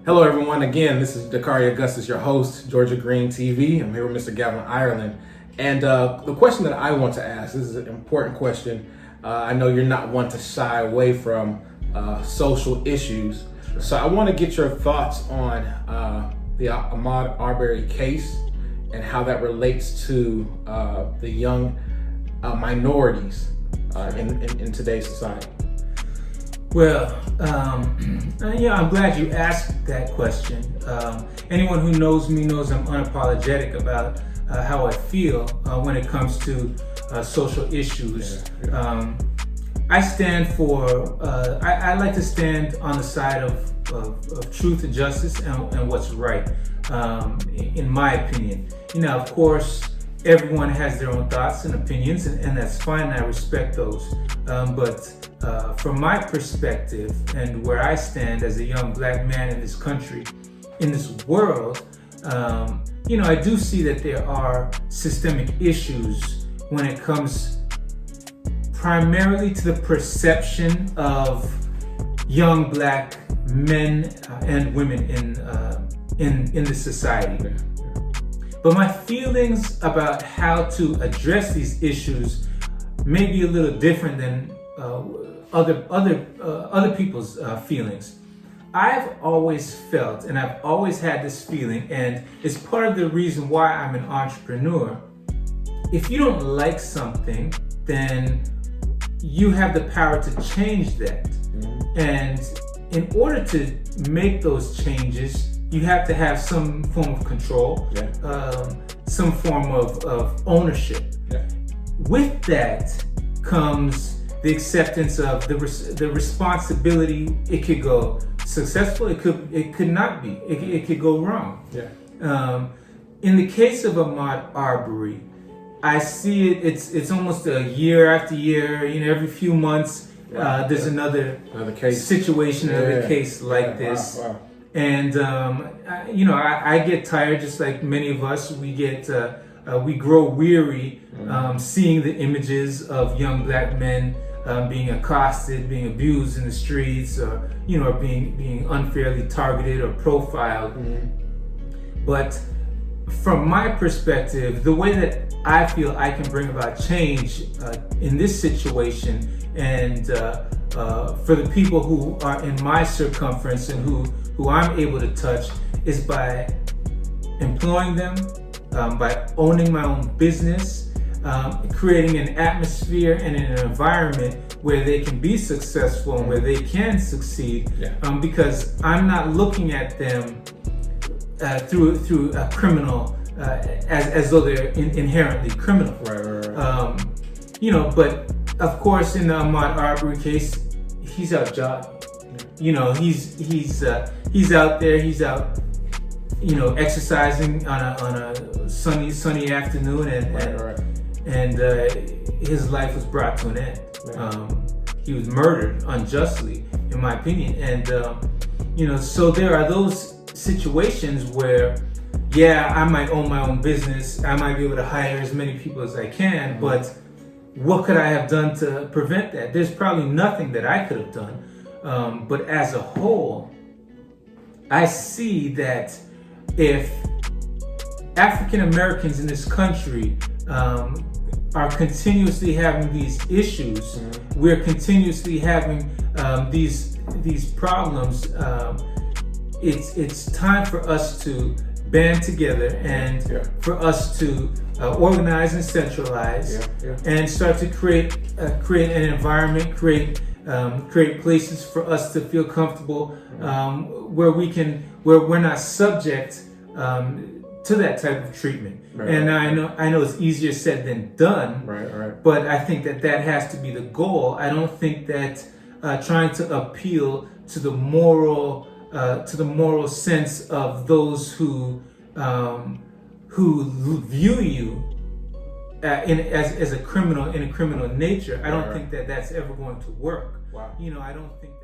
Hello everyone, again, this is Dakari Augustus, your host, Georgia Green TV. I'm here with Mr. Gavin, Ireland. And the question that I want to ask, this is an important question. I know you're not one to shy away from social issues. Sure. So I want to get your thoughts on the Ahmaud Arbery case and how that relates to the young minorities in today's society. Well, I'm glad you asked that question. Anyone who knows me knows I'm unapologetic about how I feel when it comes to social issues. I stand for, I like to stand on the side of truth and justice and what's right, in my opinion. Of course, everyone has their own thoughts and opinions, and that's fine, and I respect those. But from my perspective and where I stand as a young black man in this country, in this world, I do see that there are systemic issues when it comes primarily to the perception of young black men and women in the society. But my feelings about how to address these issues may be a little different than other people's feelings. I've always felt, and I've always had this feeling, and it's part of the reason why I'm an entrepreneur. If you don't like something, then you have the power to change that. And in order to make those changes, you have to have some form of control, some form of ownership. With that comes the acceptance of the responsibility. It could go successful, it could not be, it could go wrong. In the case of Ahmaud Arbery, I see it's almost a year after year, every few months there's another case situation, another case like this. Wow. And I get tired, just like many of us. We grow weary seeing the images of young black men being accosted, being abused in the streets, or being unfairly targeted or profiled. But from my perspective, the way that I feel I can bring about change in this situation, and for the people who are in my circumference and who I'm able to touch, is by employing them, by owning my own business, creating an atmosphere and an environment where they can be successful and where they can succeed. Because I'm not looking at them through a criminal, as though they're inherently criminal. But of course, in the Ahmaud Arbery case, he's out jogging. He's out there. He's out, exercising on a sunny afternoon, and his life was brought to an end. He was murdered unjustly, in my opinion. And so there are those situations where, I might own my own business. I might be able to hire as many people as I can, but what could I have done to prevent that? There's probably nothing that I could have done. But as a whole, I see that if African Americans in this country are continuously having these issues, we're continuously having these problems, it's time for us to band together and for us to organize and centralize and start to create an environment, create places for us to feel comfortable, where we're not subject to that type of treatment. And I know it's easier said than done. But I think that has to be the goal. I don't think that trying to appeal to the moral sense of those who view you as a criminal in a criminal nature. I don't think that that's ever going to work. I don't think that